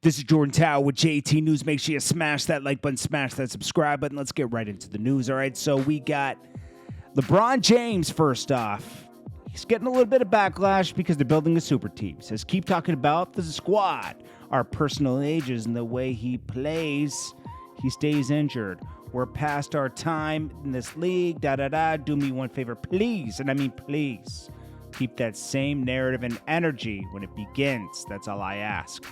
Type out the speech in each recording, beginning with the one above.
This is Jordan Tower with JT News. Make sure you smash that like button, smash that subscribe button. Let's get right into the news. All right, so we got LeBron James first off. He's getting a little bit of backlash because they're building a super team. Says, keep talking about the squad, our personal ages, and the way he plays. He stays injured. We're past our time in this league. Do me one favor, please. And I mean, please. Keep that same narrative and energy when it begins. That's all I ask.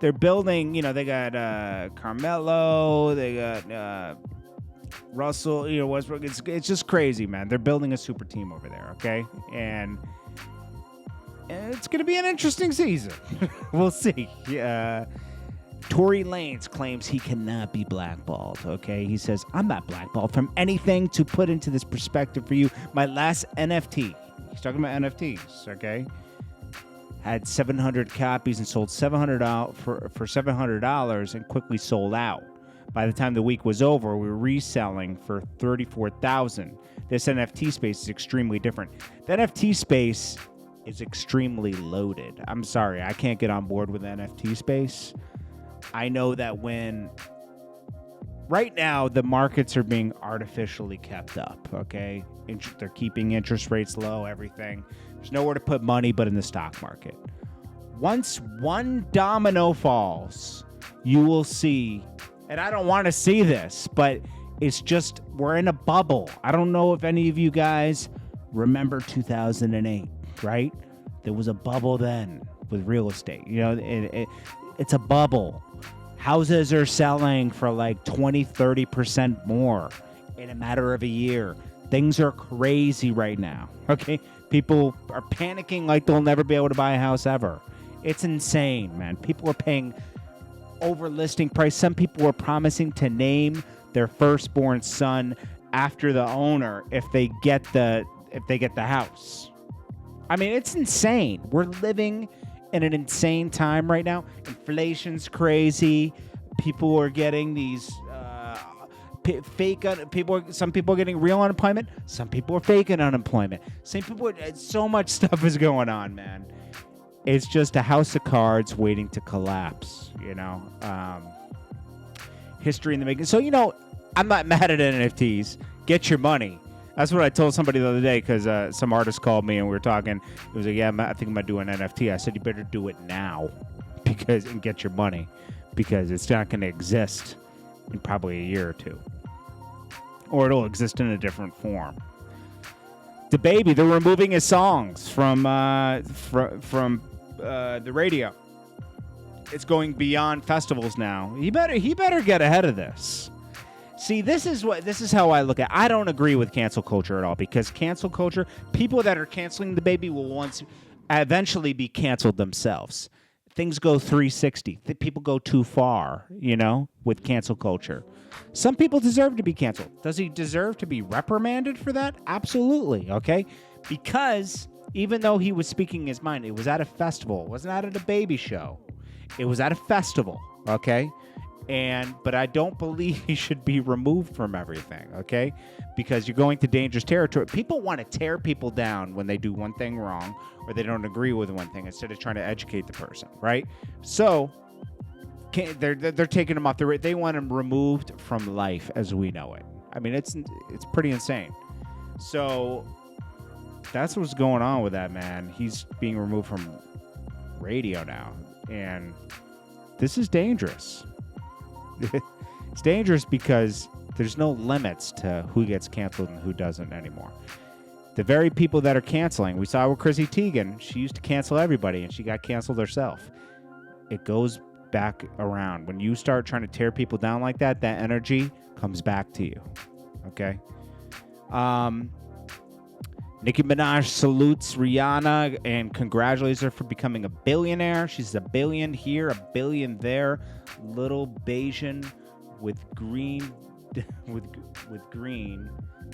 They're building, they got Carmelo, they got Russell, Westbrook. It's just crazy, man. They're building a super team over there, okay? And it's going to be an interesting season. We'll see. Tory Lanez claims he cannot be blackballed, okay? He says, I'm not blackballed from anything. To put into this perspective for you, my last NFT, he's talking about NFTs, okay? Had 700 copies and sold $700 for $700 and quickly sold out. By the time the week was over, we were reselling for $34,000. This NFT space is extremely different. The NFT space is extremely loaded. I'm sorry, I can't get on board with the NFT space. I know that right now the markets are being artificially kept up, okay? They're keeping interest rates low, everything. There's nowhere to put money but in the stock market. Once one domino falls, you will see, and I don't want to see this, but it's just, we're in a bubble. I don't know if any of you guys remember 2008, right? There was a bubble then with real estate. It's a bubble. Houses are selling for like 20, 30% more in a matter of a year. Things are crazy right now, okay? People are panicking like they'll never be able to buy a house ever. It's insane, man. People are paying over listing price. Some people are promising to name their firstborn son after the owner if they get the house. I mean, it's insane. We're living in an insane time right now. Inflation's crazy. People are getting these some people are getting real unemployment. Some people are faking unemployment. So much stuff is going on, man. It's just a house of cards waiting to collapse, history in the making. So, I'm not mad at NFTs. Get your money. That's what I told somebody the other day because some artist called me and we were talking. He was like, yeah, I think I'm going to do an NFT. I said, you better do it now and get your money because it's not going to exist in probably a year or two. Or it'll exist in a different form. The Baby, they're removing his songs from the radio. It's going beyond festivals now. He better get ahead of this. See, this is how I look at it. I don't agree with cancel culture at all because cancel culture, people that are canceling the Baby will eventually be canceled themselves. Things go 360. People go too far, with cancel culture. Some people deserve to be canceled. Does he deserve to be reprimanded for that? Absolutely, okay? Because even though he was speaking his mind, it was at a festival. It wasn't at a baby show. It was at a festival, okay? But I don't believe he should be removed from everything, okay? Because you're going to dangerous territory. People want to tear people down when they do one thing wrong or they don't agree with one thing instead of trying to educate the person, right? So they're taking him off the rate. They want him removed from life as we know it. I mean, it's pretty insane. So that's what's going on with that, man. He's being removed from radio now, and this is dangerous. It's dangerous because there's no limits to who gets canceled and who doesn't anymore. The very people that are canceling, we saw with Chrissy Teigen, she used to cancel everybody and she got canceled herself. It goes back around. When you start trying to tear people down like that, that energy comes back to you. Okay? Nicki Minaj salutes Rihanna and congratulates her for becoming a billionaire. She's a billion here, a billion there. Little Bayesian with green, with green.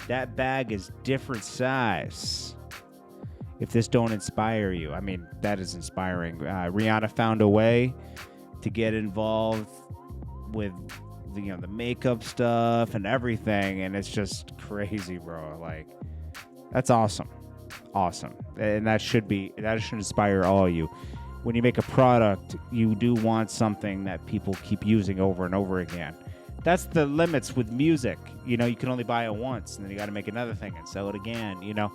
That bag is different size. If this don't inspire you, I mean, that is inspiring. Rihanna found a way to get involved with the makeup stuff and everything, and it's just crazy, bro. Like, that's awesome. And that should inspire all of you. when you make a product, you do want something that people keep using over and over again. That's the limits with music. You know, you can only buy it once, and then you got to make another thing and sell it again, you know.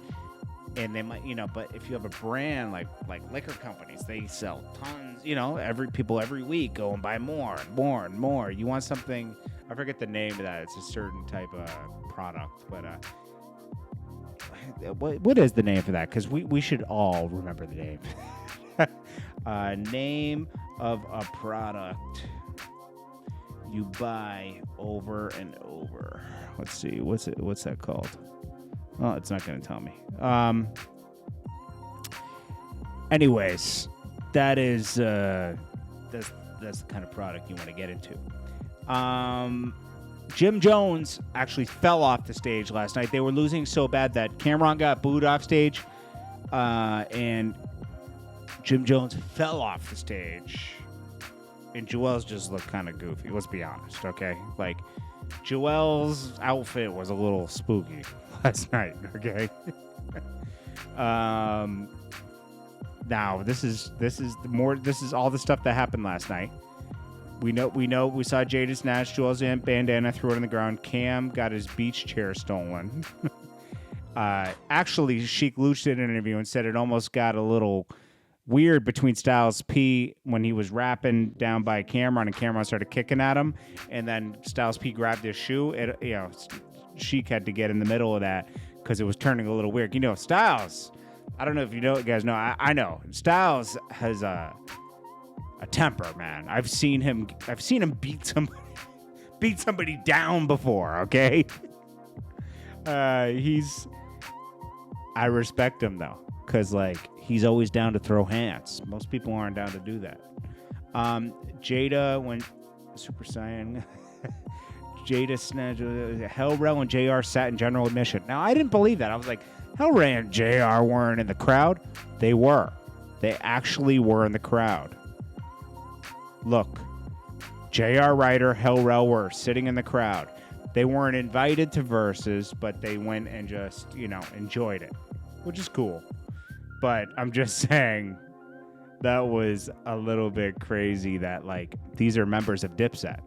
And they might, you know, but if you have a brand like liquor companies, they sell tons, you know, every week go and buy more and more and more. You want something, I forget the name of that. It's a certain type of product, but what is the name for that? Because we should all remember the name. Name of a product you buy over and over. Let's see, what's that called? Well, it's not going to tell me. Anyways, that is that's the kind of product you want to get into. Jim Jones actually fell off the stage last night. They were losing so bad that Cameron got booed off stage, and Jim Jones fell off the stage. And Juelz just looked kind of goofy. Let's be honest, okay? Like, Juelz's outfit was a little spooky last night, okay? Now this is all the stuff that happened last night. We saw Jada snatch Juelz's bandana, threw it on the ground. Cam got his beach chair stolen. Actually, Sheik Luch did an interview and said it almost got a little weird between Styles P when he was rapping down by Cameron, and Cameron started kicking at him, and then Styles P grabbed his shoe. Sheik had to get in the middle of that because it was turning a little weird. You know, Styles, I don't know if you guys know. I know Styles has a temper, man. I've seen him beat somebody down before. Okay, I respect him though, because like, he's always down to throw hands. Most people aren't down to do that. Jada went Super Saiyan. Jada snatched. Hell, Rell and JR sat in general admission. Now, I didn't believe that. I was like, Hell, Rell and JR weren't in the crowd. They were. They actually were in the crowd. Look, JR Ryder, Hell, Rell were sitting in the crowd. They weren't invited to Verzuz, but they went and just, enjoyed it, which is cool. But I'm just saying that was a little bit crazy that, like, these are members of Dipset.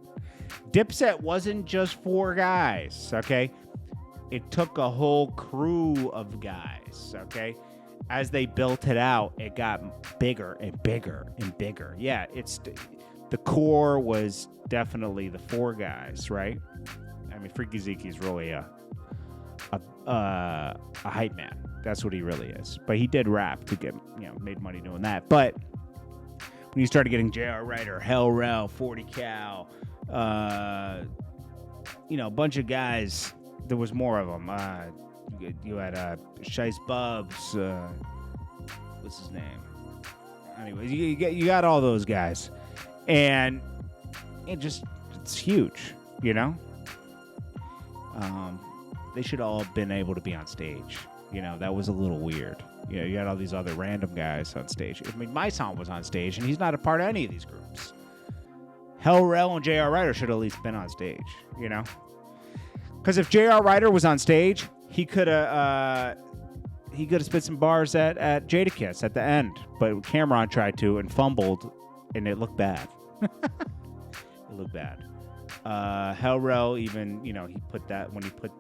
Dipset wasn't just 4 guys, okay? It took a whole crew of guys, okay? As they built it out, it got bigger and bigger and bigger. Yeah, the core was definitely the 4 guys, right? I mean, Freaky Zeke's really a hype man. That's what he really is. But he did rap to get, made money doing that. But when you started getting J.R. Ryder, Hell, Rell, 40 Cal, a bunch of guys, there was more of them. You had Shice Bubs. What's his name? Anyways, you got all those guys. And it's huge, They should all have been able to be on stage. That was a little weird. You had all these other random guys on stage. I mean, my son was on stage, and he's not a part of any of these groups. Hell, Rell and J.R. Ryder should have at least been on stage, Because if J.R. Ryder was on stage, he could have spit some bars at Jadakiss at the end. But Cameron tried to and fumbled, and it looked bad. It looked bad. Hell, Rell, even, when he put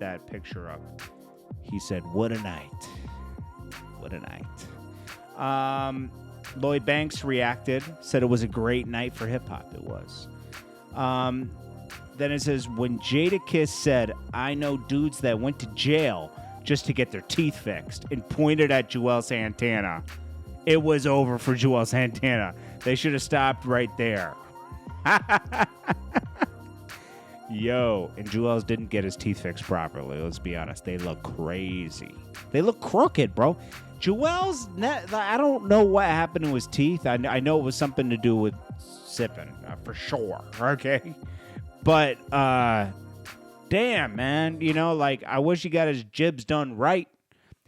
that picture up, he said, "What a night. What a night." Lloyd Banks reacted, said it was a great night for hip-hop. It was. Then it says, when Jadakiss said, "I know dudes that went to jail just to get their teeth fixed," and pointed at Juelz Santana, it was over for Juelz Santana. They should have stopped right there. Yo, and Juelz didn't get his teeth fixed properly. Let's be honest. They look crazy. They look crooked, bro. Juelz, I don't know what happened to his teeth. I know it was something to do with sipping, for sure. Okay? But, damn, man. I wish he got his jibs done right.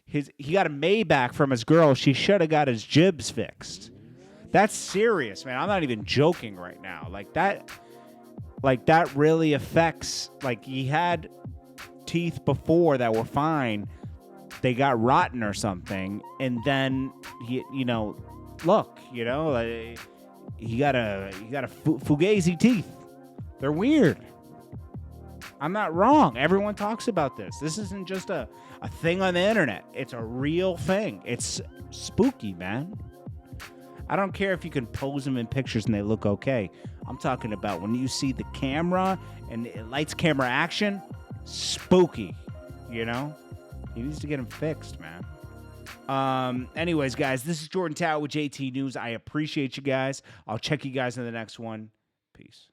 He got a Maybach from his girl. She should have got his jibs fixed. That's serious, man. I'm not even joking right now. That really affects, he had teeth before that were fine. They got rotten or something. And then, look, he got fugazi teeth. They're weird. I'm not wrong. Everyone talks about this. This isn't just a thing on the internet. It's a real thing. It's spooky, man. I don't care if you can pose them in pictures and they look okay. I'm talking about when you see the camera and it lights camera action, spooky, He needs to get them fixed, man. Anyways, guys, this is Jordan Tower with JT News. I appreciate you guys. I'll check you guys in the next one. Peace.